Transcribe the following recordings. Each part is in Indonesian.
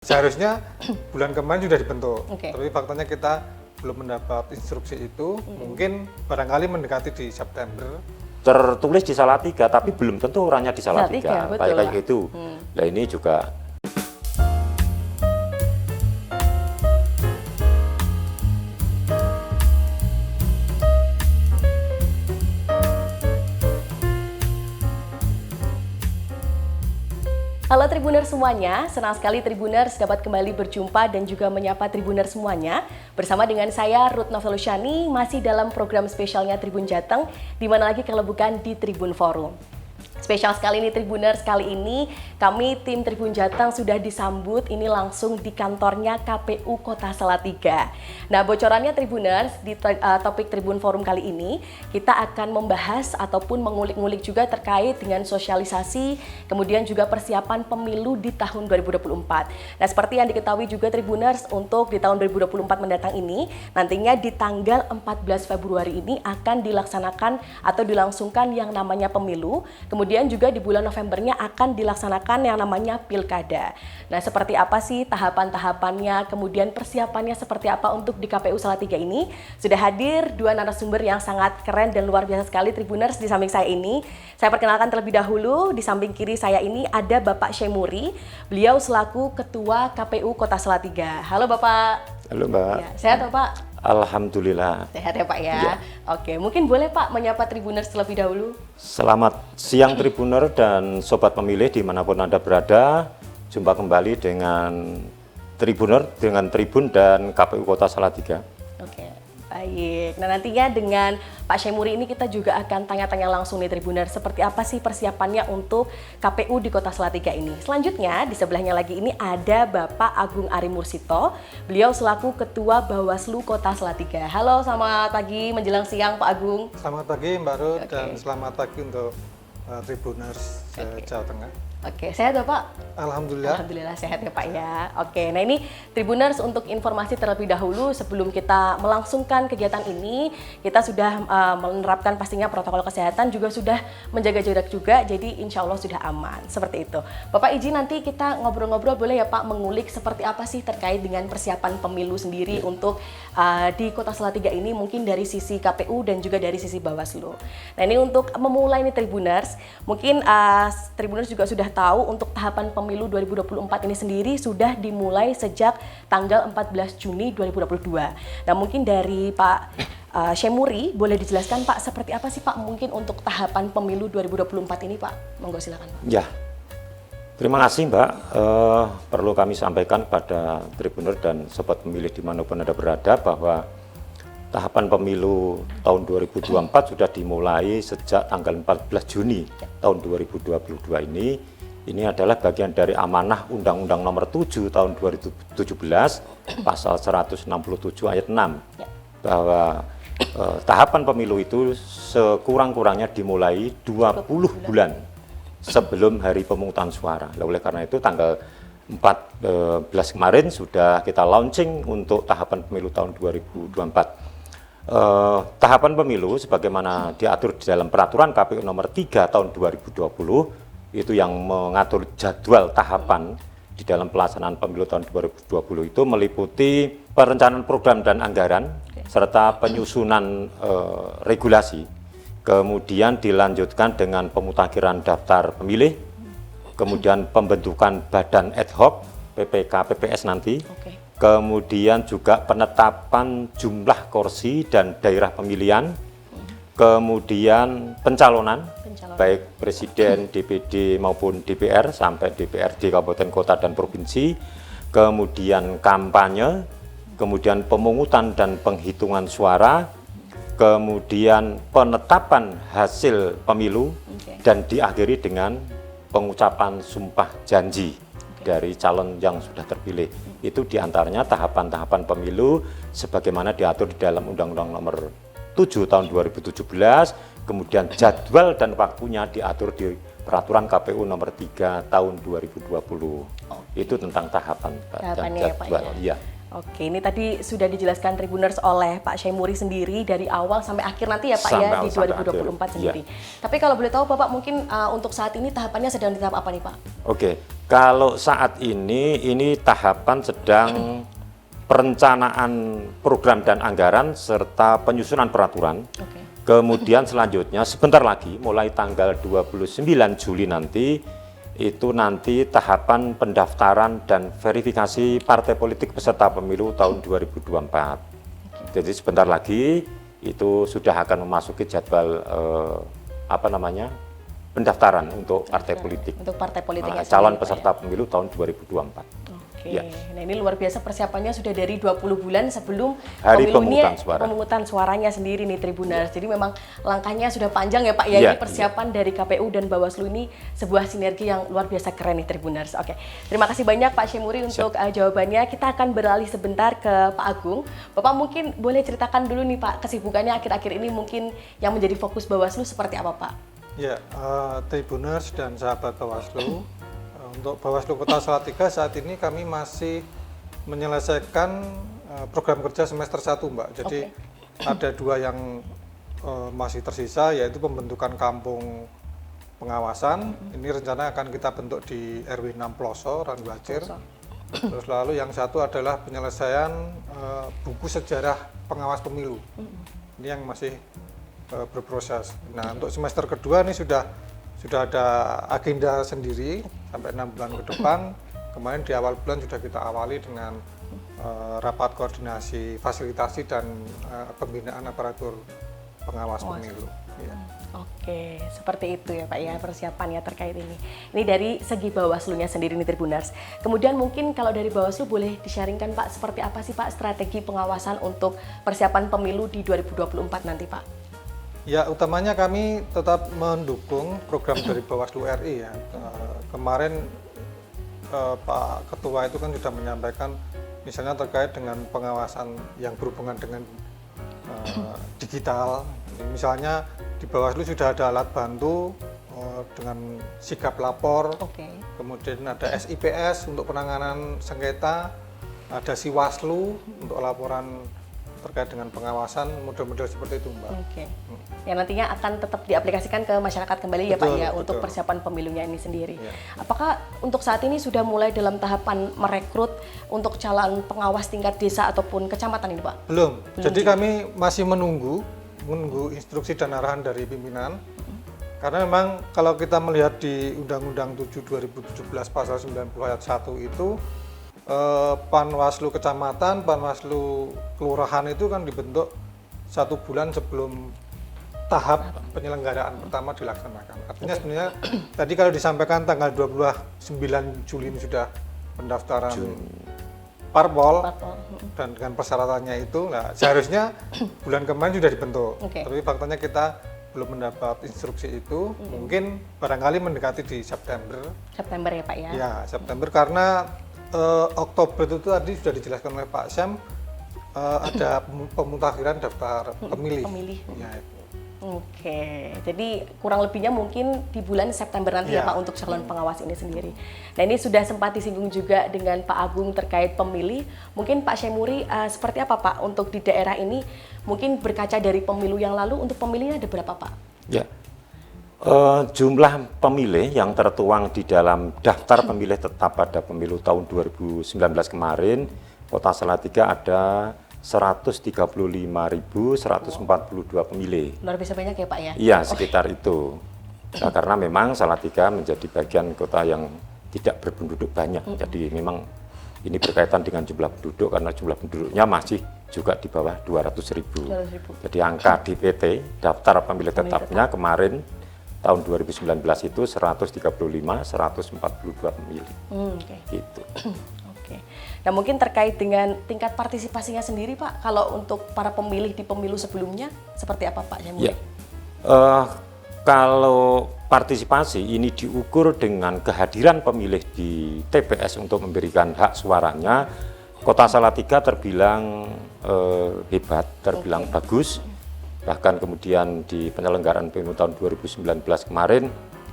Seharusnya bulan kemarin sudah dibentuk, Oke. tapi faktanya kita belum mendapat instruksi itu. Mungkin barangkali mendekati di September. Tertulis di Salatiga, tapi belum tentu orangnya di Salatiga, Salatiga. betul Kayak lah. gitu. Nah ini juga Halo Tribuners semuanya, senang sekali Tribuners dapat kembali berjumpa dan juga menyapa Tribuners semuanya. Bersama dengan saya Ruth Novelusyani masih dalam program spesialnya Tribun Jateng, di mana lagi kalau bukan di Tribun Forum. Spesial sekali nih Tribuners, kali ini kami tim Tribun Jateng sudah disambut ini langsung di kantornya KPU Kota Salatiga. Nah bocorannya Tribuners, di topik Tribun Forum kali ini kita akan membahas ataupun mengulik-ngulik juga terkait dengan sosialisasi kemudian juga persiapan pemilu di tahun 2024. Nah seperti yang diketahui juga Tribuners, untuk di tahun 2024 mendatang ini nantinya di tanggal 14 Februari ini akan dilaksanakan atau dilangsungkan yang namanya pemilu. Kemudian juga di bulan Novembernya akan dilaksanakan yang namanya pilkada. Nah, seperti apa sih tahapan-tahapannya, kemudian persiapannya seperti apa untuk di KPU Salatiga ini? Sudah hadir dua narasumber yang sangat keren dan luar biasa sekali Tribuners di samping saya ini. Saya perkenalkan terlebih dahulu, di samping kiri saya ini ada Bapak Syemuri. Beliau selaku Ketua KPU Kota Salatiga. Halo Bapak. halo Mbak. Ya, sehat Bapak? Alhamdulillah. Sehat ya Pak ya? Iya. Oke, mungkin boleh Pak menyapa Tribuners terlebih dahulu? Selamat siang Tribuner dan Sobat Pemilih dimanapun Anda berada. Jumpa kembali dengan Tribuner, dengan Tribun dan KPU Kota Salatiga. Oke, baik. Nah nantinya dengan Pak Syemuri ini kita juga akan tanya-tanya langsung nih Tribuner, seperti apa sih persiapannya untuk KPU di Kota Salatiga ini. Selanjutnya di sebelahnya lagi ini ada Bapak Agung Ari Mursito, beliau selaku Ketua Bawaslu Kota Salatiga. Halo, selamat pagi menjelang siang Pak Agung. Selamat pagi Mbak Ruth Oke. dan selamat pagi untuk Tribuners Jawa Tengah. Oke, sehat Bapak? Alhamdulillah. Alhamdulillah sehat ya Pak ya. Oke, nah ini Tribuners untuk informasi terlebih dahulu sebelum kita melangsungkan kegiatan ini, kita sudah menerapkan pastinya protokol kesehatan, juga sudah menjaga jarak juga, jadi insya Allah sudah aman, seperti itu. Bapak izin nanti kita ngobrol-ngobrol boleh ya Pak, mengulik seperti apa sih terkait dengan persiapan pemilu sendiri untuk di Kota Salatiga ini, mungkin dari sisi KPU dan juga dari sisi Bawaslu. Nah ini untuk memulai nih Tribuners, mungkin Tribuners juga sudah tahu untuk tahapan pemilu 2024 ini sendiri sudah dimulai sejak tanggal 14 Juni 2022. Nah mungkin dari Pak Syemuri boleh dijelaskan Pak seperti apa sih Pak mungkin untuk tahapan pemilu 2024 ini Pak? Monggo silakan Pak. Ya, terima kasih Mbak. Perlu kami sampaikan pada Tribuner dan Sobat Pemilih dimanapun Anda berada bahwa tahapan pemilu tahun 2024 sudah dimulai sejak tanggal 14 Juni tahun 2022 ini. Ini adalah bagian dari amanah Undang-Undang Nomor 7 tahun 2017 pasal 167 ayat 6 bahwa tahapan pemilu itu sekurang-kurangnya dimulai 20 bulan sebelum hari pemungutan suara. Oleh karena itu tanggal 14 kemarin sudah kita launching untuk tahapan pemilu tahun 2024. Tahapan pemilu sebagaimana diatur di dalam peraturan KPU nomor 3 tahun 2020 itu yang mengatur jadwal tahapan di dalam pelaksanaan pemilu tahun 2020 itu meliputi perencanaan program dan anggaran serta penyusunan regulasi, kemudian dilanjutkan dengan pemutakhiran daftar pemilih, kemudian pembentukan badan ad hoc PPK PPS nanti. Kemudian juga penetapan jumlah kursi dan daerah pemilihan, kemudian pencalonan, baik presiden, DPD maupun DPR sampai DPRD kabupaten kota dan provinsi, kemudian kampanye, kemudian pemungutan dan penghitungan suara, kemudian penetapan hasil pemilu, dan diakhiri dengan pengucapan sumpah janji dari calon yang sudah terpilih. Itu diantaranya tahapan-tahapan pemilu sebagaimana diatur di dalam Undang-Undang Nomor 7 tahun 2017, kemudian jadwal dan waktunya diatur di Peraturan KPU Nomor 3 tahun 2020. Itu tentang tahapan dan jadwal. Ya, Oke, ini tadi sudah dijelaskan Tribuners oleh Pak Syemuri sendiri dari awal sampai akhir nanti ya Pak sampai ya di 2024 sendiri. Tapi kalau boleh tahu Bapak mungkin untuk saat ini tahapannya sedang di tahap apa nih Pak? Oke, Kalau saat ini tahapan sedang perencanaan program dan anggaran serta penyusunan peraturan. Kemudian selanjutnya sebentar lagi mulai tanggal 29 Juli nanti itu nanti tahapan pendaftaran dan verifikasi partai politik peserta pemilu tahun 2024. Jadi sebentar lagi itu sudah akan memasuki jadwal pendaftaran untuk partai politik. Untuk partai politik calon peserta pemilu tahun 2024. Oke. Ya. Nah, ini luar biasa persiapannya sudah dari 20 bulan sebelum hari pemungutan suaranya sendiri nih Tribuners. Jadi memang langkahnya sudah panjang ya Pak ya. Ini persiapan dari KPU dan Bawaslu ini sebuah sinergi yang luar biasa keren nih Tribuners. Oke. Terima kasih banyak Pak Syemuri untuk jawabannya. Kita akan beralih sebentar ke Pak Agung. Bapak mungkin boleh ceritakan dulu nih Pak, kesibukannya akhir-akhir ini mungkin yang menjadi fokus Bawaslu seperti apa Pak? Ya, Tribuners dan sahabat Bawaslu, untuk Bawaslu Kota Salatiga saat ini kami masih menyelesaikan program kerja semester 1 Mbak. Jadi ada 2 yang masih tersisa, yaitu pembentukan kampung pengawasan. Ini rencana akan kita bentuk di RW 6 Ploso, Ranbacir. Terus lalu yang satu adalah penyelesaian buku sejarah pengawas pemilu. Ini yang masih berproses. Nah, untuk semester kedua ini sudah ada agenda sendiri sampai 6 bulan ke depan. Kemarin di awal bulan sudah kita awali dengan rapat koordinasi, fasilitasi dan pembinaan aparatur pengawas pemilu. Ya. Oke, seperti itu ya Pak ya persiapannya terkait ini. Ini dari segi Bawaslu-nya sendiri nih Tribuners. Kemudian mungkin kalau dari Bawaslu boleh di-sharingkan Pak, seperti apa sih Pak strategi pengawasan untuk persiapan pemilu di 2024 nanti Pak? Ya, utamanya kami tetap mendukung program dari Bawaslu RI ya. Kemarin Pak Ketua itu kan sudah menyampaikan misalnya terkait dengan pengawasan yang berhubungan dengan digital. Misalnya di Bawaslu sudah ada alat bantu dengan sigap lapor, kemudian ada SIPS untuk penanganan sengketa, ada Siwaslu untuk laporan terkait dengan pengawasan, model-model seperti itu Mbak. Yang nantinya akan tetap diaplikasikan ke masyarakat kembali ya Pak ya untuk persiapan pemilunya ini sendiri. Apakah untuk saat ini sudah mulai dalam tahapan merekrut untuk calon pengawas tingkat desa ataupun kecamatan ini Pak? Belum. Jadi kami masih menunggu instruksi dan arahan dari pimpinan. Karena memang kalau kita melihat di Undang-Undang 7 2017 pasal 90 ayat 1 itu Panwaslu kecamatan, Panwaslu kelurahan itu kan dibentuk 1 bulan sebelum tahap penyelenggaraan pertama dilaksanakan. Artinya sebenarnya tadi kalau disampaikan tanggal 29 Juli ini sudah pendaftaran parpol dan dengan persyaratannya itu, nah seharusnya bulan kemarin sudah dibentuk. Tapi faktanya kita belum mendapat instruksi itu, mungkin barangkali mendekati di September. September ya Pak ya? Ya, September karena Oktober itu tadi sudah dijelaskan oleh Pak Syam, ada pemutakhiran daftar pemilih. Ya, Oke, jadi kurang lebihnya mungkin di bulan September nanti ya Pak untuk calon pengawas ini sendiri. Nah ini sudah sempat disinggung juga dengan Pak Agung terkait pemilih. Mungkin Pak Syemuri seperti apa Pak untuk di daerah ini? Mungkin berkaca dari pemilu yang lalu untuk pemilihnya ada berapa Pak? Ya, jumlah pemilih yang tertuang di dalam daftar pemilih tetap pada pemilu tahun 2019 kemarin, Kota Salatiga ada 135.142 pemilih. Luar biasa banyak ya Pak ya? Iya, sekitar itu. Nah, karena memang Salatiga menjadi bagian kota yang tidak berpenduduk banyak. Jadi memang ini berkaitan dengan jumlah penduduk karena jumlah penduduknya masih juga di bawah 200.000. Jadi angka DPT, daftar pemilih tetapnya kemarin tahun 2019 itu 135.142 pemilih. Gitu. Nah mungkin terkait dengan tingkat partisipasinya sendiri Pak, kalau untuk para pemilih di pemilu sebelumnya seperti apa Pak Syemuri? Ya, kalau partisipasi ini diukur dengan kehadiran pemilih di TPS untuk memberikan hak suaranya, Kota Salatiga terbilang hebat, terbilang bagus. Bahkan kemudian di penyelenggaraan pemilu tahun 2019 kemarin,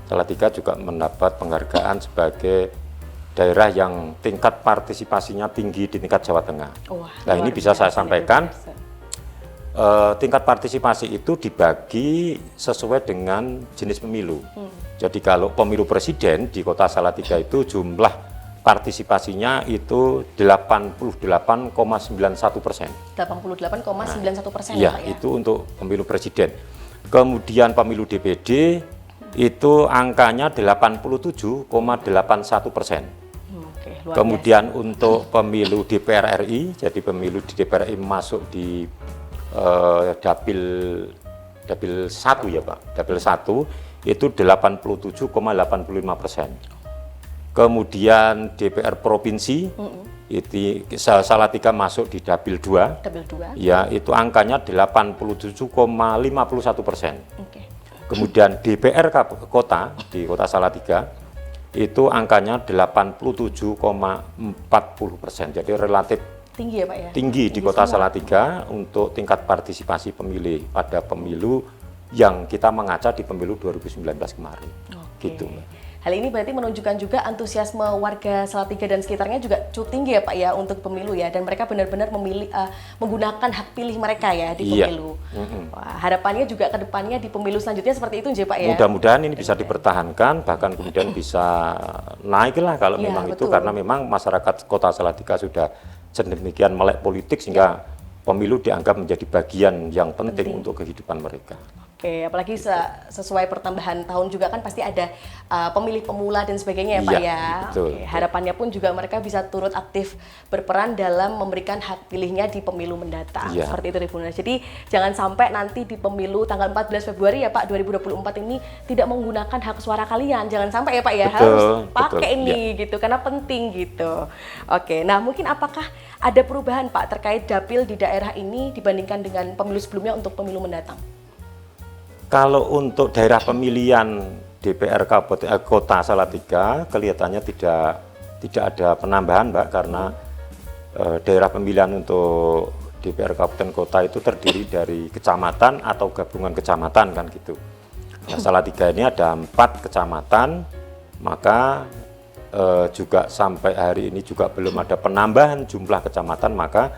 Salatiga juga mendapat penghargaan sebagai daerah yang tingkat partisipasinya tinggi di tingkat Jawa Tengah. Nah ini bisa saya sampaikan, tingkat partisipasi itu dibagi sesuai dengan jenis pemilu. Jadi kalau pemilu presiden di Kota Salatiga itu jumlah partisipasinya itu 88,91%. 88,91% Iya, Pak ya? itu untuk pemilu presiden. Kemudian pemilu DPD itu angkanya 87,81%. Oke, luar Kemudian untuk pemilu DPR RI, jadi pemilu di DPR RI masuk di dapil 1 ya Pak, dapil 1 itu 87,85%. Kemudian DPR provinsi itu Salatiga masuk di dapil 2, Dapil 2. ya itu angkanya 87,51%. Oke. Kemudian DPR kota di Kota Salatiga itu angkanya 87,40%. Jadi relatif Tinggi ya Pak ya? tinggi di Kota Salatiga untuk tingkat partisipasi pemilih pada pemilu yang kita mengaca di pemilu 2019 kemarin. Oke. Gitu, Mbak. Hal ini berarti menunjukkan juga antusiasme warga Salatiga dan sekitarnya juga cukup tinggi ya Pak ya untuk pemilu ya, dan mereka benar-benar memilih menggunakan hak pilih mereka ya di Iya. pemilu. Wah, harapannya juga ke depannya di pemilu selanjutnya seperti itu ya Pak ya. Mudah-mudahan ini bisa dipertahankan, bahkan kemudian bisa naik lah kalau Iya, memang itu, betul. karena memang masyarakat Kota Salatiga sudah sedemikian melek politik sehingga pemilu dianggap menjadi bagian yang penting untuk kehidupan mereka. Oke, apalagi sesuai pertambahan tahun juga kan pasti ada pemilih pemula dan sebagainya ya Pak Iya, ya. betul, Oke, betul. harapannya pun juga mereka bisa turut aktif berperan dalam memberikan hak pilihnya di pemilu mendatang. Iya. Seperti itu Tribuners. Jadi jangan sampai nanti di pemilu tanggal 14 Februari ya Pak 2024 ini tidak menggunakan hak suara kalian. Jangan sampai ya Pak ya, Betul, harus pakai betul, iya. ini gitu karena penting gitu. Oke, nah mungkin apakah ada perubahan Pak terkait dapil di daerah ini dibandingkan dengan pemilu sebelumnya untuk pemilu mendatang? Kalau untuk daerah pemilihan DPR Kota Salatiga kelihatannya tidak ada penambahan, Mbak, karena daerah pemilihan untuk DPR Kabupaten Kota itu terdiri dari kecamatan atau gabungan kecamatan kan gitu. Nah, Salatiga ini ada 4 kecamatan, maka juga sampai hari ini juga belum ada penambahan jumlah kecamatan, maka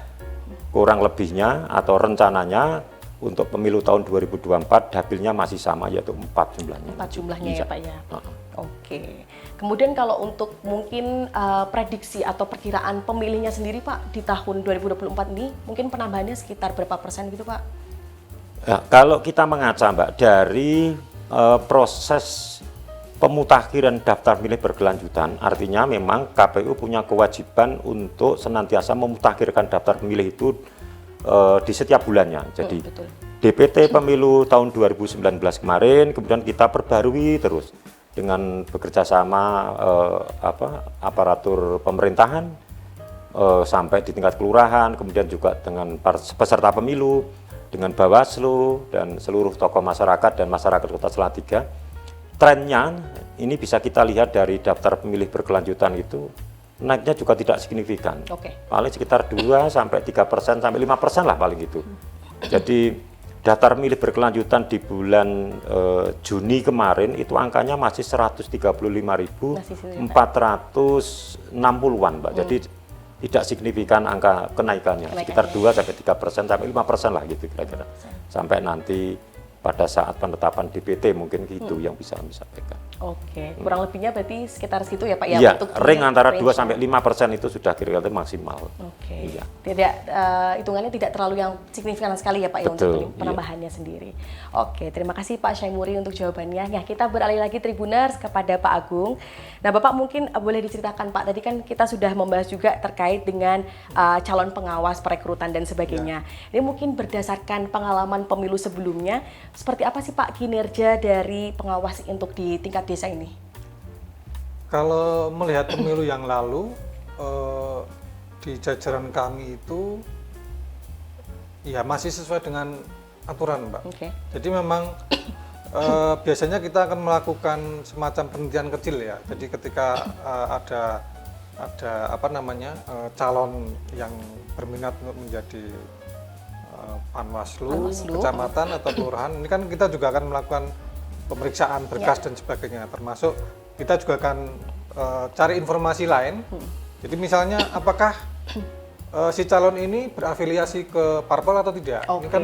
kurang lebihnya atau rencananya untuk pemilu tahun 2024 dapilnya masih sama, yaitu 4 jumlahnya. 4 jumlahnya ya Iya. Pak ya. Oke. Kemudian kalau untuk mungkin prediksi atau perkiraan pemilihnya sendiri Pak di tahun 2024 ini mungkin penambahannya sekitar berapa persen gitu Pak? Ya, kalau kita mengaca, Mbak, dari proses pemutakhiran daftar pemilih berkelanjutan, artinya memang KPU punya kewajiban untuk senantiasa memutakhirkan daftar pemilih itu di setiap bulannya. Jadi Betul. DPT pemilu tahun 2019 kemarin kemudian kita perbarui terus dengan bekerja sama aparatur pemerintahan sampai di tingkat kelurahan, kemudian juga dengan peserta pemilu, dengan Bawaslu dan seluruh tokoh masyarakat dan masyarakat Kota Salatiga. Trennya ini bisa kita lihat dari daftar pemilih berkelanjutan itu naiknya juga tidak signifikan. Oke. Paling sekitar 2 sampai 3% sampai 5% lah paling gitu. Jadi daftar pemilih berkelanjutan di bulan Juni kemarin itu angkanya masih 135.460-an, Mbak. Jadi tidak signifikan angka kenaikannya, sekitar 2 sampai 3% sampai 5% lah gitu kira-kira. Sampai nanti pada saat penetapan DPT mungkin gitu yang bisa kami sampaikan. Oke, kurang lebihnya berarti sekitar situ ya Pak ya? Iya, untuk ring antara 2 range-nya. sampai 5% itu sudah kira-kira maksimal. Oke. Iya. Tidak hitungannya tidak terlalu yang signifikan sekali ya Pak ya Betul, untuk penambahannya sendiri. Oke, terima kasih Pak Syaimuri untuk jawabannya. Ya, kita beralih lagi Tribuners kepada Pak Agung. Nah, Bapak mungkin boleh diceritakan Pak, tadi kan kita sudah membahas juga terkait dengan calon pengawas perekrutan dan sebagainya. Ini mungkin berdasarkan pengalaman pemilu sebelumnya, seperti apa sih Pak kinerja dari pengawas untuk di tingkat desa ini? Kalau melihat pemilu yang lalu, di jajaran kami itu ya masih sesuai dengan aturan, Mbak. Oke. Jadi memang biasanya kita akan melakukan semacam penelitian kecil ya. Jadi ketika ada calon yang berminat untuk menjadi Panwaslu, kecamatan atau kelurahan, ini kan kita juga akan melakukan pemeriksaan berkas dan sebagainya, termasuk kita juga akan cari informasi lain. Jadi misalnya apakah si calon ini berafiliasi ke parpol atau tidak. Ini kan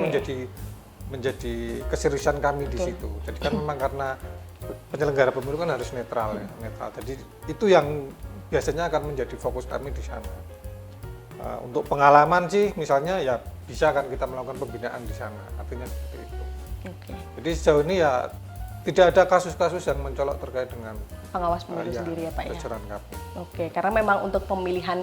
menjadi keseriusan kami di situ. Jadi kan memang karena penyelenggara pemilu kan harus netral ya, netral. Jadi itu yang biasanya akan menjadi fokus kami di sana. Untuk pengalaman sih misalnya ya bisa kan kita melakukan pembinaan di sana, artinya seperti itu. Jadi sejauh ini ya tidak ada kasus-kasus yang mencolok terkait dengan pengawas pemilu sendiri ya Pak ya. jajaran KPU. Oke, karena memang untuk pemilihan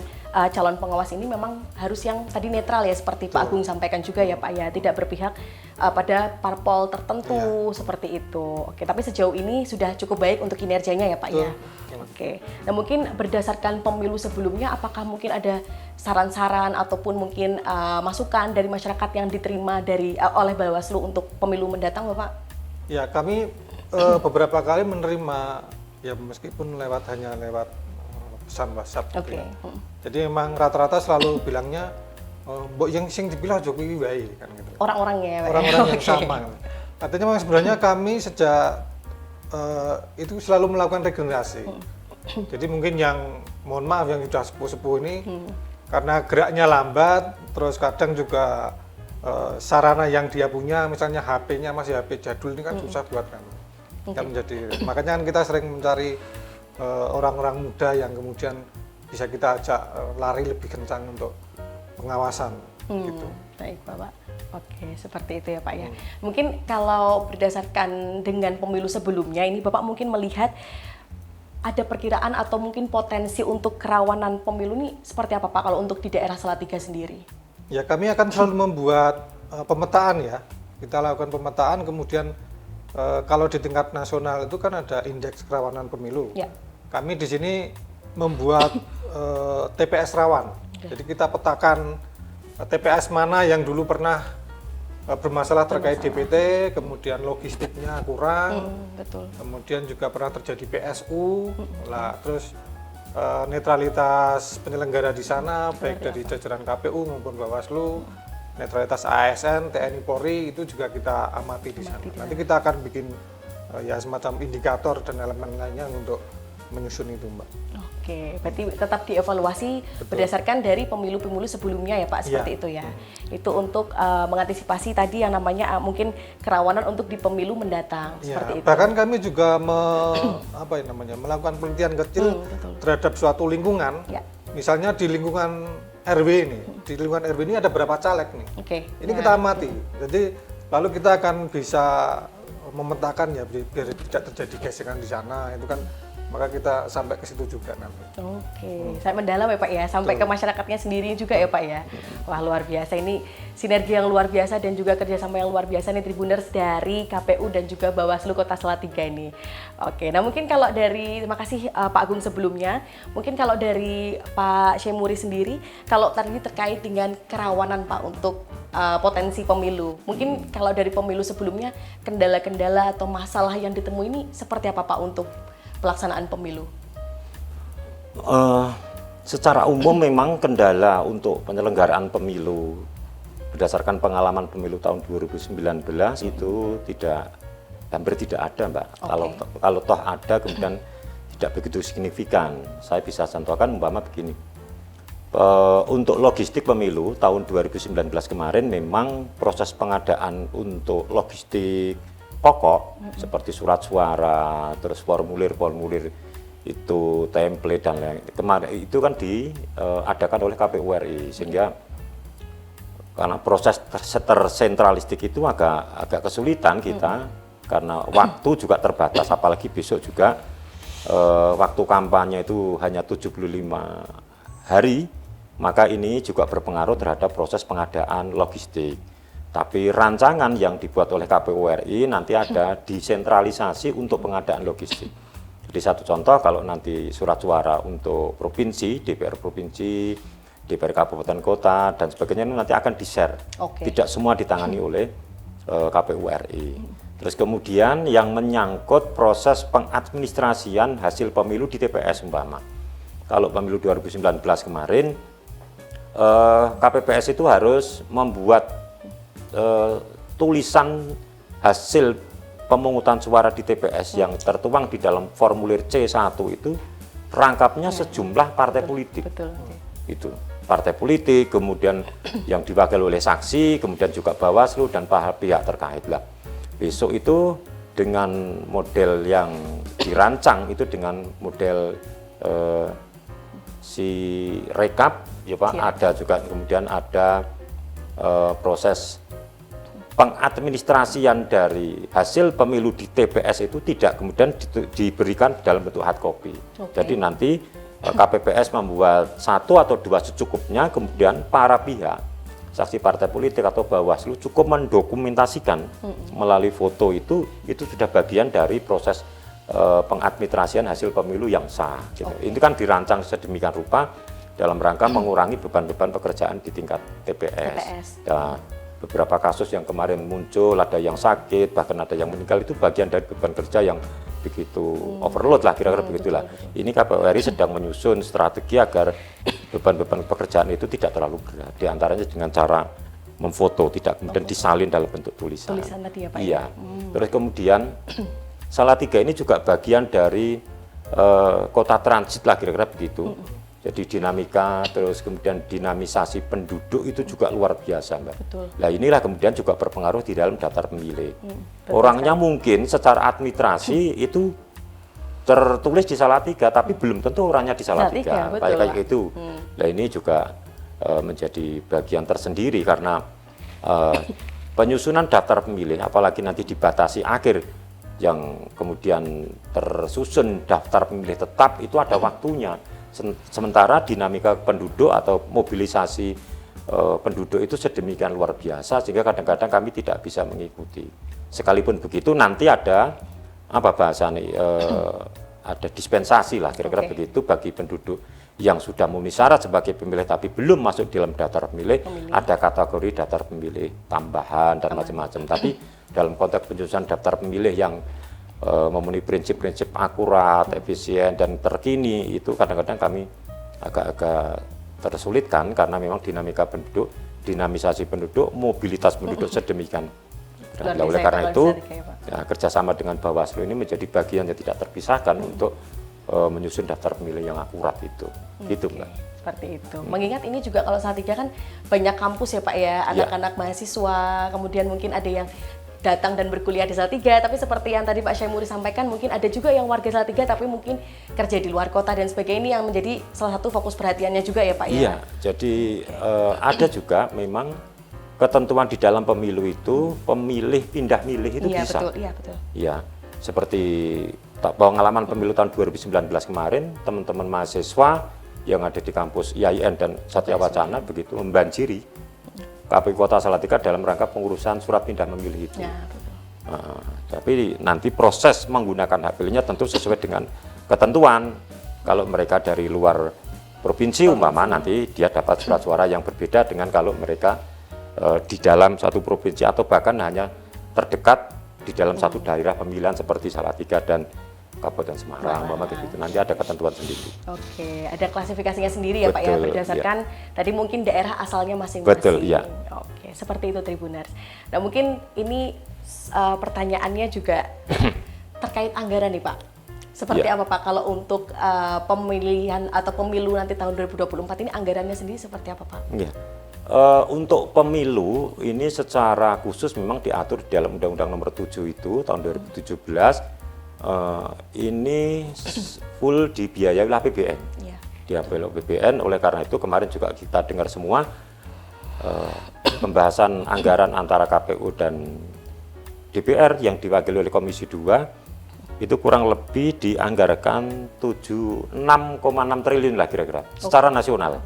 calon pengawas ini memang harus yang tadi netral ya, seperti Pak Agung sampaikan juga ya Pak ya, tidak berpihak pada parpol tertentu seperti itu. Oke, tapi sejauh ini sudah cukup baik untuk kinerjanya ya Pak ya. Oke, nah mungkin berdasarkan pemilu sebelumnya, apakah mungkin ada saran-saran ataupun mungkin masukan dari masyarakat yang diterima oleh Bawaslu untuk pemilu mendatang Bapak? Ya, kami beberapa kali menerima ya meskipun hanya lewat pesan WhatsApp. Gitu ya. Jadi memang rata-rata selalu bilangnya mbok yang sing dipilih Jokowi wae kan gitu. Orang-orangnya ya, Pak. Orang-orang yang sama. Artinya memang sebenarnya kami sejak itu selalu melakukan regenerasi. Jadi mungkin yang mohon maaf yang sudah sepuh-sepuh ini karena geraknya lambat, terus kadang juga sarana yang dia punya, misalnya HP-nya masih HP jadul ini kan susah buat kami. Makanya kan kita sering mencari orang-orang muda yang kemudian bisa kita ajak lari lebih kencang untuk pengawasan. Gitu. Baik Bapak. Oke, seperti itu ya Pak ya. Mungkin kalau berdasarkan dengan pemilu sebelumnya ini Bapak mungkin melihat ada perkiraan atau mungkin potensi untuk kerawanan pemilu ini seperti apa Pak kalau untuk di daerah Salatiga sendiri? Ya kami akan selalu membuat pemetaan ya. Kita lakukan pemetaan kemudian kalau di tingkat nasional itu kan ada indeks kerawanan pemilu. Ya. Kami di sini membuat TPS rawan. Jadi kita petakan TPS mana yang dulu pernah bermasalah terkait DPT, kemudian logistiknya kurang, kemudian juga pernah terjadi PSU, terus netralitas penyelenggara di sana, baik dari jajaran KPU maupun Bawaslu, netralitas ASN, TNI Polri itu juga kita amati di sana. Nanti kita akan bikin ya semacam indikator dan elemen lainnya untuk menyusun itu, Mbak. Oke, berarti tetap dievaluasi berdasarkan dari pemilu-pemilu sebelumnya ya Pak, seperti itu ya. Itu untuk mengantisipasi tadi yang namanya mungkin kerawanan untuk di pemilu mendatang, seperti itu. Bahkan kami juga melakukan penelitian kecil terhadap suatu lingkungan. Misalnya di lingkungan RW ini, di lingkungan RW ini ada berapa caleg nih. Ini kita amati. Jadi lalu kita akan bisa memetakan ya biar tidak terjadi gesekan di sana. Itu kan maka kita sampai ke situ juga nanti. Saya mendalam ya Pak ya, sampai ke masyarakatnya sendiri juga ya Pak ya. Wah luar biasa, ini sinergi yang luar biasa dan juga kerjasama yang luar biasa nih Tribuners dari KPU dan juga Bawaslu Kota Salatiga ini. Nah mungkin kalau dari, terima kasih Pak Agung sebelumnya, mungkin kalau dari Pak Syemuri sendiri, kalau tadi terkait dengan kerawanan Pak untuk potensi pemilu, mungkin kalau dari pemilu sebelumnya, kendala-kendala atau masalah yang ditemui ini seperti apa Pak untuk pelaksanaan pemilu? Secara umum memang kendala untuk penyelenggaraan pemilu berdasarkan pengalaman pemilu tahun 2019 itu hampir tidak ada Mbak. Kalau toh ada kemudian tidak begitu signifikan. Saya bisa contohkan umpama begini. Untuk logistik pemilu tahun 2019 kemarin memang proses pengadaan untuk logistik pokok seperti surat suara, terus formulir-formulir itu template dan lain kemarin itu kan diadakan oleh KPU RI, sehingga karena proses tersentralistik itu agak kesulitan kita karena waktu juga terbatas, apalagi besok juga waktu kampanye itu hanya 75 hari, maka ini juga berpengaruh terhadap proses pengadaan logistik. Tapi rancangan yang dibuat oleh KPU RI nanti ada desentralisasi untuk pengadaan logistik. Jadi satu contoh, kalau nanti surat suara untuk provinsi, DPR provinsi, DPR kabupaten kota dan sebagainya ini nanti akan di-share. Tidak semua ditangani oleh KPU RI. Terus kemudian yang menyangkut proses pengadministrasian hasil pemilu di TPS umpama. Kalau pemilu 2019 kemarin, KPPS itu harus membuat tulisan hasil pemungutan suara di TPS yang tertuang di dalam formulir C1 itu rangkapnya sejumlah partai politik. Itu. partai politik, kemudian yang diwakili oleh saksi, kemudian juga Bawaslu dan pihak terkait lah. Besok itu dengan model yang dirancang itu dengan model si rekap, ya Pak. Ada juga kemudian ada proses pengadministrasian dari hasil pemilu di TPS itu tidak kemudian diberikan dalam bentuk hard copy. Jadi nanti KPPS membuat 1 atau 2 secukupnya, kemudian para pihak, saksi partai politik atau Bawaslu cukup mendokumentasikan melalui foto itu sudah bagian dari proses pengadministrasian hasil pemilu yang sah. Gitu. Ini kan dirancang sedemikian rupa dalam rangka mengurangi beban-beban pekerjaan di tingkat TPS. Ya, beberapa kasus yang kemarin muncul, ada yang sakit, bahkan ada yang meninggal, itu bagian dari beban kerja yang begitu overload lah, kira-kira begitulah. Ini KPU RI sedang menyusun strategi agar beban-beban pekerjaan itu tidak terlalu berat. Di antaranya dengan cara memfoto, tidak kemudian disalin dalam bentuk tulisan. Tulisan tadi ya Pak? Iya. Terus kemudian Salatiga ini juga bagian dari kota transit lah, kira-kira begitu. Jadi dinamika, terus kemudian dinamisasi penduduk itu juga luar biasa, Mbak. Betul. Nah inilah kemudian juga berpengaruh di dalam daftar pemilih. Orangnya mungkin secara administrasi itu tertulis di Salatiga, tapi belum tentu orangnya di Salatiga. Kayak itu. Nah ini juga menjadi bagian tersendiri karena penyusunan daftar pemilih, apalagi nanti dibatasi akhir yang kemudian tersusun daftar pemilih tetap itu ada waktunya. Sementara dinamika penduduk atau mobilisasi penduduk itu sedemikian luar biasa sehingga kadang-kadang kami tidak bisa mengikuti. Sekalipun begitu nanti ada apa bahasa nih ada dispensasi lah kira-kira begitu bagi penduduk yang sudah memenuhi syarat sebagai pemilih tapi belum masuk dalam daftar pemilih. Ada kategori daftar pemilih tambahan dan macam-macam. Tapi dalam konteks penyusunan daftar pemilih yang memenuhi prinsip-prinsip akurat, efisien, dan terkini, itu kadang-kadang kami agak-agak tersulitkan karena memang dinamika penduduk, dinamisasi penduduk, mobilitas penduduk sedemikian. Oleh karena itu, ya, kerjasama dengan Bawaslu ini menjadi bagian yang tidak terpisahkan untuk menyusun daftar pemilih yang akurat itu. Gitu, Mbak. Seperti itu. Mengingat ini juga kalau Salatiga kan banyak kampus ya Pak ya, anak-anak mahasiswa, kemudian mungkin ada yang datang dan berkuliah di Salatiga, tapi seperti yang tadi Pak Syaimuri sampaikan, mungkin ada juga yang warga Salatiga tapi mungkin kerja di luar kota dan sebagainya, ini yang menjadi salah satu fokus perhatiannya juga ya Pak ya? Iya, jadi ada juga memang ketentuan di dalam pemilu itu, pemilih pindah milih itu bisa. Betul, iya betul. Iya, seperti pengalaman pemilu tahun 2019 kemarin, teman-teman mahasiswa yang ada di kampus IAIN dan Satya Wacana begitu membanjiri KPU Kota Salatiga dalam rangka pengurusan surat pindah memilih itu. Ya, betul. Tapi nanti proses menggunakan hak pilihnya tentu sesuai dengan ketentuan. Kalau mereka dari luar provinsi umpama nanti dia dapat surat suara yang berbeda dengan kalau mereka di dalam satu provinsi atau bahkan hanya terdekat di dalam satu daerah pemilihan seperti Salatiga dan Kabupaten Semarang, gitu. Nanti ada ketentuan sendiri. Oke, ada klasifikasinya sendiri ya Pak ya, berdasarkan tadi mungkin daerah asalnya masing-masing. Betul, iya. Oke, seperti itu Tribuners. Nah mungkin ini pertanyaannya juga terkait anggaran nih Pak. Seperti apa Pak kalau untuk pemilihan atau pemilu nanti tahun 2024 ini anggarannya sendiri seperti apa Pak? Iya. Untuk pemilu ini secara khusus memang diatur di dalam Undang-Undang Nomor 7 itu tahun 2017. Ini full dibiayai oleh APBN, diambil APBN. Oleh karena itu kemarin juga kita dengar semua pembahasan anggaran antara KPU dan DPR yang diwakili oleh Komisi 2 itu kurang lebih dianggarkan 6,6 triliun lah kira-kira secara nasional.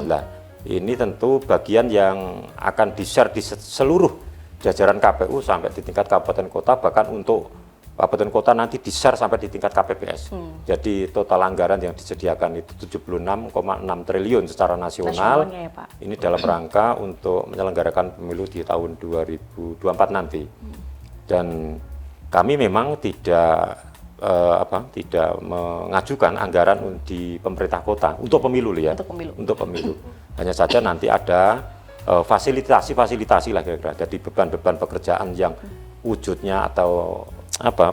Lah, ini tentu bagian yang akan di-share di seluruh jajaran KPU sampai di tingkat kabupaten kota, bahkan untuk kabupaten kota nanti di-share sampai di tingkat KPPS. Jadi total anggaran yang disediakan itu 76,6 triliun secara nasional. Ya, Pak? Ini dalam rangka untuk menyelenggarakan pemilu di tahun 2024 nanti. Dan kami memang tidak mengajukan anggaran di pemerintah kota untuk pemilu ya. Untuk pemilu. Hanya saja nanti ada fasilitasi lah kira-kira. Jadi beban-beban pekerjaan yang wujudnya atau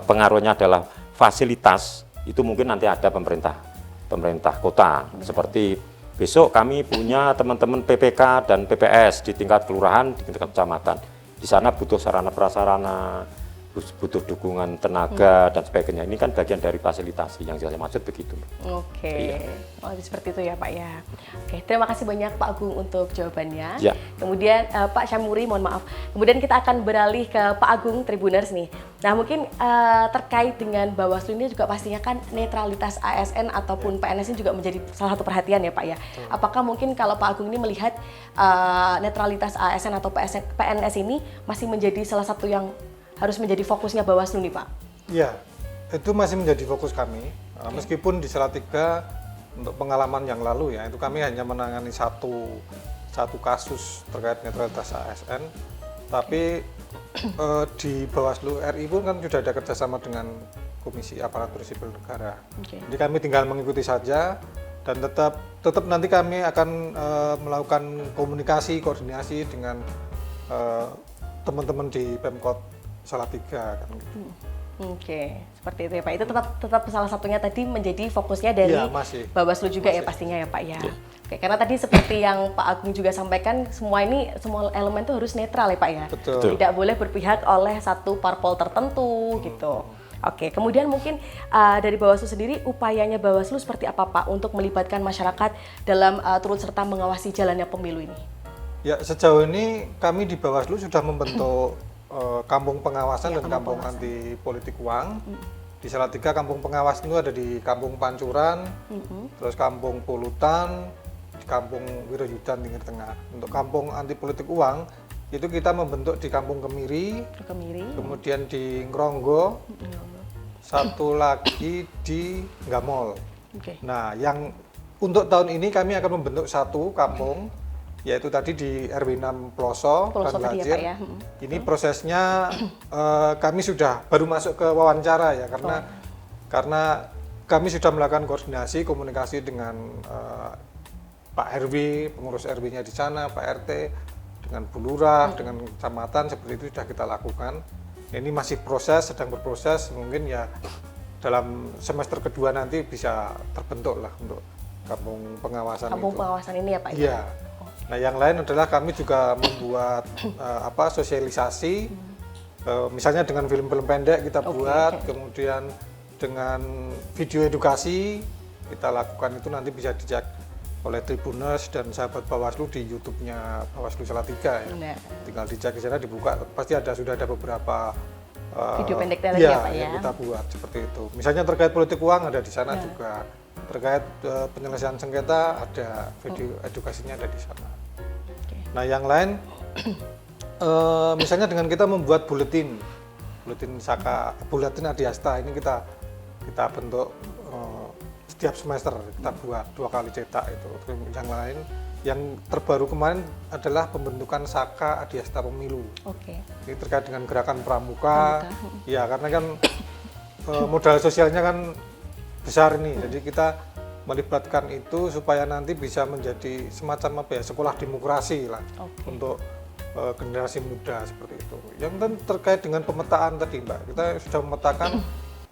pengaruhnya adalah fasilitas itu mungkin nanti ada pemerintah kota seperti besok kami punya teman-teman PPK dan PPS di tingkat kelurahan, di tingkat kecamatan. Di sana butuh sarana prasarana, butuh dukungan tenaga dan sebagainya. Ini kan bagian dari fasilitasi yang saya maksud begitu. Oke, oh, seperti itu ya Pak ya. Oke, terima kasih banyak Pak Agung untuk jawabannya. Ya. Kemudian Pak Syamuri, mohon maaf. Kemudian kita akan beralih ke Pak Agung Tribuners nih. Nah mungkin terkait dengan Bawaslu ini juga pastinya kan netralitas ASN ataupun PNS ini juga menjadi salah satu perhatian ya Pak ya. Apakah mungkin kalau Pak Agung ini melihat netralitas ASN atau PNS ini masih menjadi salah satu yang harus menjadi fokusnya Bawaslu nih Pak? Iya, itu masih menjadi fokus kami. Meskipun di Salatiga untuk pengalaman yang lalu ya, itu kami hanya menangani satu kasus terkait netralitas ASN, tapi di Bawaslu RI pun kan sudah ada kerjasama dengan Komisi Aparatur Sipil Negara. Jadi kami tinggal mengikuti saja dan tetap nanti kami akan melakukan komunikasi, koordinasi dengan teman-teman di Pemkot Salatiga kan gitu. Oke, seperti itu ya Pak. Itu tetap salah satunya tadi menjadi fokusnya dari Bawaslu juga ya pastinya ya Pak ya. Oke, karena tadi seperti yang Pak Agung juga sampaikan, semua elemen itu harus netral ya Pak ya. Betul. Tidak boleh berpihak oleh satu parpol tertentu gitu. Oke, kemudian mungkin dari Bawaslu sendiri, upayanya Bawaslu seperti apa Pak untuk melibatkan masyarakat dalam turut serta mengawasi jalannya pemilu ini? Ya, sejauh ini kami di Bawaslu sudah membentuk kampung pengawasan dan kampung anti politik uang. Di Salatiga kampung pengawas itu ada di Kampung Pancuran, terus Kampung Polutan, di Kampung Wiroyudan Tinggi Tengah. Untuk kampung anti politik uang itu kita membentuk di Kampung Kemiri, kemudian di Ngronggo, satu lagi di Gamol. Nah, yang untuk tahun ini kami akan membentuk satu kampung, yaitu tadi di RW 6 Ploso tadi ya Pak ya. Ini prosesnya kami sudah baru masuk ke wawancara ya, karena kami sudah melakukan koordinasi komunikasi dengan Pak RW, pengurus RW-nya di sana, Pak RT, dengan Bu Lurah, dengan kecamatan, seperti itu sudah kita lakukan. Ini masih proses, sedang berproses, mungkin ya dalam semester kedua nanti bisa terbentuk lah untuk kampung pengawasan pengawasan ini ya Pak? Iya. Nah, yang lain adalah kami juga membuat sosialisasi, misalnya dengan film-film pendek kita buat, kemudian dengan video edukasi kita lakukan, itu nanti bisa dicek oleh Tribuners dan sahabat Bawaslu di YouTube-nya Bawaslu Salatiga ya. Tinggal dicek di sana, dibuka, pasti sudah ada beberapa video pendek tadi ya Pak ya. Yang kita buat seperti itu. Misalnya terkait politik uang ada di sana juga. Terkait penyelesaian sengketa ada video edukasinya ada di sana. Nah, yang lain misalnya dengan kita membuat buletin Adiasta, ini kita bentuk setiap semester, kita buat 2 kali cetak itu. Yang lain yang terbaru kemarin adalah pembentukan Saka Adiasta Pemilu. Ini terkait dengan gerakan pramuka. Ya, karena kan modal sosialnya kan besar nih, jadi kita melibatkan itu supaya nanti bisa menjadi semacam sekolah demokrasi lah untuk generasi muda seperti itu. Yang terkait dengan pemetaan tadi Mbak, kita sudah memetakan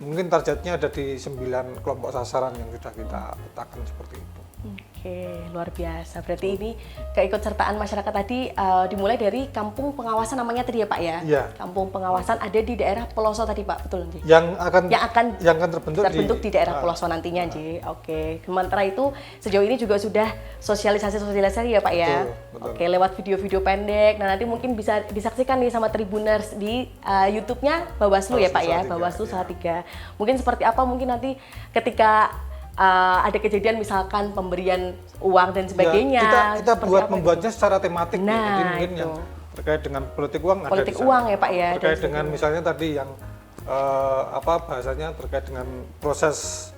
mungkin targetnya ada di 9 kelompok sasaran yang sudah kita petakan seperti itu. Oke, luar biasa. Berarti ini keikutsertaan masyarakat tadi dimulai dari kampung pengawasan namanya tadi ya Pak ya? Iya. Kampung pengawasan ada di daerah Peloso tadi Pak, betul nanti? Yang akan terbentuk di daerah Peloso nantinya, Ji. Oke. Sementara itu sejauh ini juga sudah sosialisasi ya Pak ya? Betul. Oke, lewat video-video pendek. Nah, nanti mungkin bisa disaksikan nih sama Tribuners di YouTube-nya Bawaslu ya Pak ya? Bawaslu Salatiga. Mungkin seperti apa mungkin nanti ketika ada kejadian misalkan pemberian uang dan sebagainya. Ya, kita membuatnya secara tematik. Jadi mungkin yang terkait dengan politik uang ada di sana. Uang ya Pak ya. Terkait dengan misalnya tadi yang bahasanya terkait dengan proses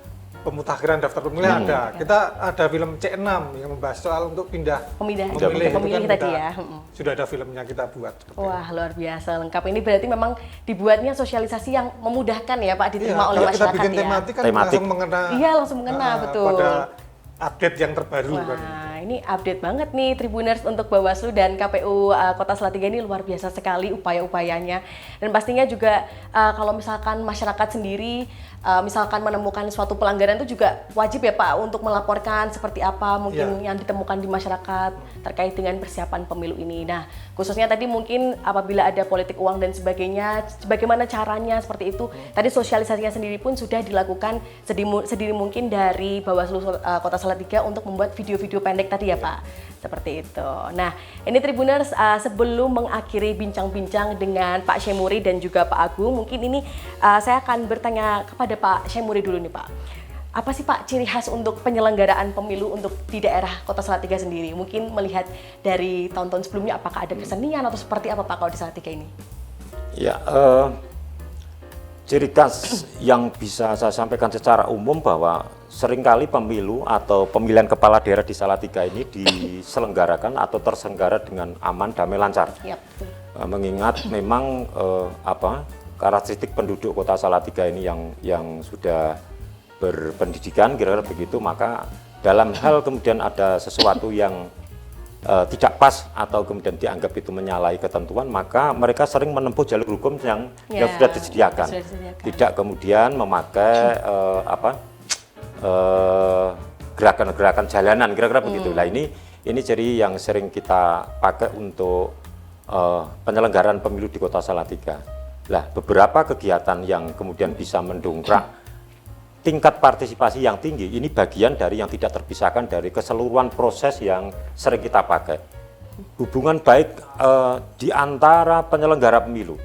pemutakhiran daftar pemilih ada. Kita ada film C6 yang membahas soal untuk memilih tadi ya. Sudah ada filmnya kita buat. Wah, luar biasa lengkap. Ini berarti memang dibuatnya sosialisasi yang memudahkan ya Pak, diterima oleh masyarakat ya. Kita bikin tematik kan langsung mengena. Iya, langsung mengena betul. Pada update yang terbaru kan. ini update banget nih Tribuners untuk Bawaslu dan KPU Kota Salatiga ini luar biasa sekali upaya-upayanya. Dan pastinya juga kalau misalkan masyarakat sendiri misalkan menemukan suatu pelanggaran itu juga wajib ya Pak untuk melaporkan seperti apa mungkin yang ditemukan di masyarakat terkait dengan persiapan pemilu ini. Nah, khususnya tadi mungkin apabila ada politik uang dan sebagainya, bagaimana caranya seperti itu. Tadi sosialisasinya sendiri pun sudah dilakukan sedini mungkin dari Bawaslu Kota Salatiga untuk membuat video-video pendek tadi ya Pak. Seperti itu. Nah, ini Tribuners sebelum mengakhiri bincang-bincang dengan Pak Syemuri dan juga Pak Agung, mungkin ini saya akan bertanya kepada Pak Syemuri dulu nih Pak. Apa sih Pak ciri khas untuk penyelenggaraan pemilu untuk di daerah Kota Salatiga sendiri? Mungkin melihat dari tahun-tahun sebelumnya apakah ada kesenian atau seperti apa Pak kalau di Salatiga ini? Ya, ciri khas yang bisa saya sampaikan secara umum bahwa seringkali pemilu atau pemilihan kepala daerah di Salatiga ini diselenggarakan atau terselenggara dengan aman, damai, lancar. Ya, betul. Mengingat memang karakteristik penduduk Kota Salatiga ini yang sudah berpendidikan kira-kira begitu, maka dalam hal kemudian ada sesuatu yang tidak pas atau kemudian dianggap itu menyalahi ketentuan, maka mereka sering menempuh jalur hukum yang sudah disediakan. Tidak kemudian memakai gerakan-gerakan jalanan kira-kira begitu. Nah, ini ciri yang sering kita pakai untuk penyelenggaraan pemilu di Kota Salatiga. Lah, beberapa kegiatan yang kemudian bisa mendongkrak tingkat partisipasi yang tinggi, ini bagian dari yang tidak terpisahkan dari keseluruhan proses yang sering kita pakai. Hubungan baik di antara penyelenggara pemilu,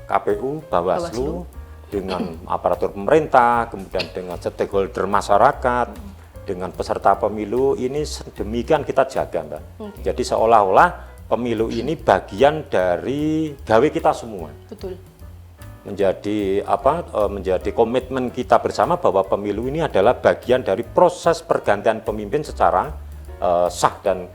KPU, Bawaslu, dengan aparatur pemerintah, kemudian dengan stakeholder masyarakat, dengan peserta pemilu, ini sedemikian kita jaga, Mbak. Jadi seolah-olah pemilu ini bagian dari gawe kita semua. Betul. Menjadi komitmen kita bersama bahwa pemilu ini adalah bagian dari proses pergantian pemimpin secara sah dan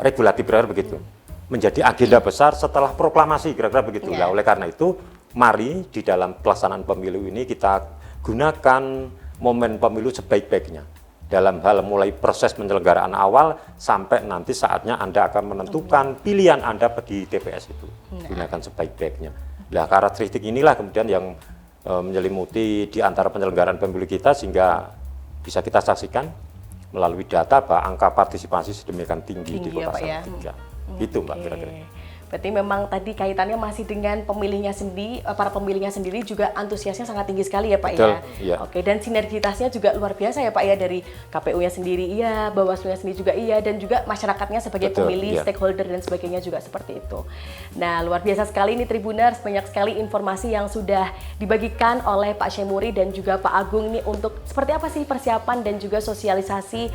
regulatif kira-kira begitu. Menjadi agenda besar setelah proklamasi kira-kira begitu. Nah, oleh karena itu, mari di dalam pelaksanaan pemilu ini kita gunakan momen pemilu sebaik-baiknya. Dalam hal mulai proses penyelenggaraan awal sampai nanti saatnya Anda akan menentukan pilihan Anda di TPS itu. Gunakan sebaik-baiknya. Nah, karakteristik inilah kemudian yang menyelimuti di antara penyelenggaraan pemilu kita sehingga bisa kita saksikan melalui data bahwa angka partisipasi sedemikian tinggi di Kota Salatiga. Gitu Mbak kira-kira. Berarti memang tadi kaitannya masih dengan pemilihnya sendiri, para pemilihnya sendiri juga antusiasnya sangat tinggi sekali ya Pak. Betul, ya. Iya. Oke, dan sinergitasnya juga luar biasa ya Pak ya, dari KPU-nya sendiri iya, Bawaslu-nya sendiri juga iya, dan juga masyarakatnya sebagai pemilih, stakeholder dan sebagainya juga seperti itu. Nah, luar biasa sekali ini Tribuners, banyak sekali informasi yang sudah dibagikan oleh Pak Syemuri dan juga Pak Agung ini untuk seperti apa sih persiapan dan juga sosialisasi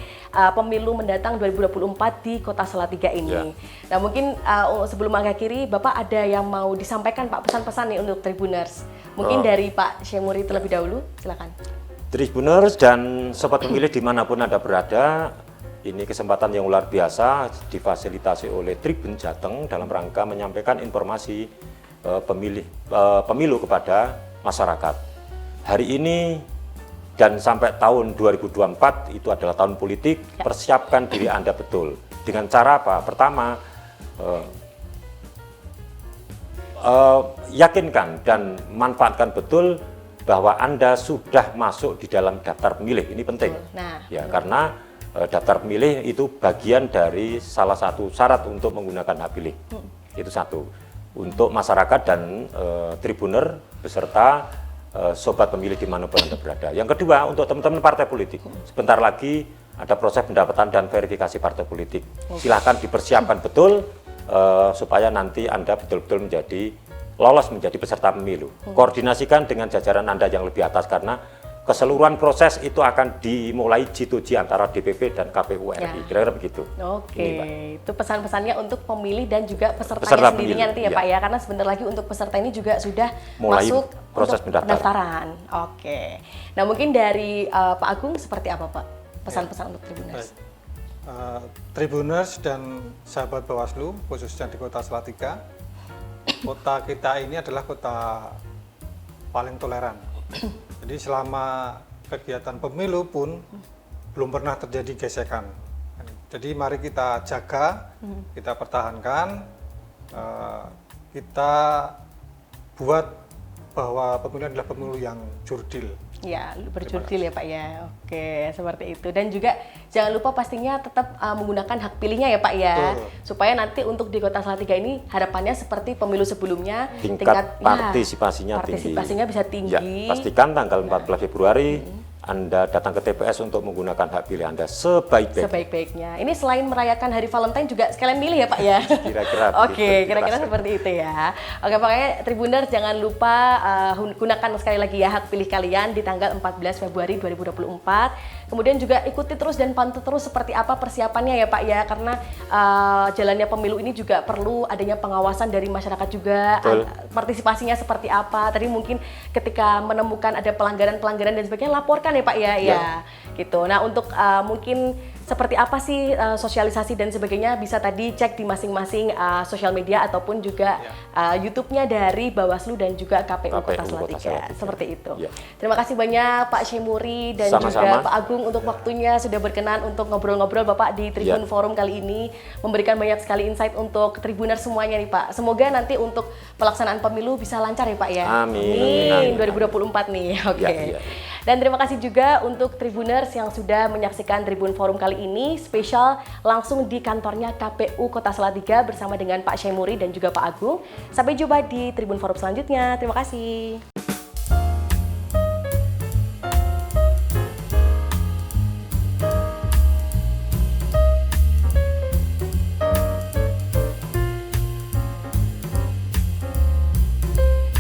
pemilu mendatang 2024 di Kota Salatiga ini. Ya. Nah, mungkin sebelum akhiri, Bapak ada yang mau disampaikan Pak, pesan-pesan nih untuk Tribuners. Mungkin dari Pak Syemuri terlebih dahulu, silakan. Tribuners dan sobat pemilih dimanapun Anda berada, ini kesempatan yang luar biasa difasilitasi oleh Tribun Jateng dalam rangka menyampaikan informasi pemilu kepada masyarakat. Hari ini dan sampai tahun 2024 itu adalah tahun politik, persiapkan diri Anda betul. Dengan cara apa? Pertama, yakinkan dan manfaatkan betul bahwa Anda sudah masuk di dalam daftar pemilih. Ini penting. Karena daftar pemilih itu bagian dari salah satu syarat untuk menggunakan hak pilih. Itu satu. Untuk masyarakat dan Tribuner beserta sobat pemilih dimanapun Anda berada. Yang kedua, untuk teman-teman partai politik. Sebentar lagi ada proses pendapatan dan verifikasi partai politik. Silahkan dipersiapkan betul supaya nanti Anda betul-betul lolos menjadi peserta pemilu. Koordinasikan dengan jajaran Anda yang lebih atas karena keseluruhan proses itu akan dimulai G2G antara DPP dan KPU RI. Kira-kira begitu. Oke, itu pesan-pesannya untuk pemilih dan juga pesertanya sendirinya nanti ya Pak ya, karena sebentar lagi untuk peserta ini juga sudah mulai masuk proses pendaftaran. Oke. Nah, mungkin dari Pak Agung seperti apa Pak pesan-pesan untuk Tribuners? Tribuners dan sahabat Bawaslu, khususnya di Kota Salatiga, kota kita ini adalah kota paling toleran. Jadi selama kegiatan pemilu pun belum pernah terjadi gesekan. Jadi mari kita jaga, kita pertahankan, kita buat bahwa pemilu adalah pemilu yang jurdil. Ya, berjurdil ya Pak ya. Oke, seperti itu. Dan juga jangan lupa pastinya tetap menggunakan hak pilihnya ya Pak ya. Betul. Supaya nanti untuk di Kota Salatiga ini harapannya seperti pemilu sebelumnya. Tingkat partisipasinya tinggi. Partisipasinya bisa Ya, tinggi. pastikan tanggal 14 Februari Anda datang ke TPS untuk menggunakan hak pilih Anda sebaik-baiknya. Sebaik-baiknya. Ini selain merayakan Hari Valentine juga sekalian milih ya Pak ya? Kira-kira Oke, begitu, kira-kira dirasa. seperti itu ya. Oke, makanya Tribuners jangan lupa gunakan sekali lagi ya hak pilih kalian di tanggal 14 Februari 2024. Kemudian juga ikuti terus dan pantau terus seperti apa persiapannya ya Pak ya. Karena jalannya pemilu ini juga perlu adanya pengawasan dari masyarakat juga. Betul. Partisipasinya seperti apa. Tadi mungkin ketika menemukan ada pelanggaran-pelanggaran dan sebagainya laporkan ya Pak ya. Ya, gitu. Nah, untuk mungkin seperti apa sih sosialisasi dan sebagainya bisa tadi cek di masing-masing sosial media ataupun juga YouTube-nya dari Bawaslu dan juga KPU Kota Kota Salatiga. Salatiga. Seperti itu. Ya. Terima kasih banyak Pak Syemuri dan juga Sama-sama. Pak Agung untuk waktunya sudah berkenan untuk ngobrol-ngobrol Bapak di Tribun Ya. Forum kali ini, memberikan banyak sekali insight untuk Tribuner semuanya nih Pak. Semoga nanti untuk pelaksanaan pemilu bisa lancar ya Pak ya. Amin. Amin. 2024 nih. Oke. Ya. Dan terima kasih juga untuk Tribuners yang sudah menyaksikan Tribun Forum kali ini spesial langsung di kantornya KPU Kota Salatiga bersama dengan Pak Syemuri dan juga Pak Agung. Sampai jumpa di Tribun Forum selanjutnya. Terima kasih.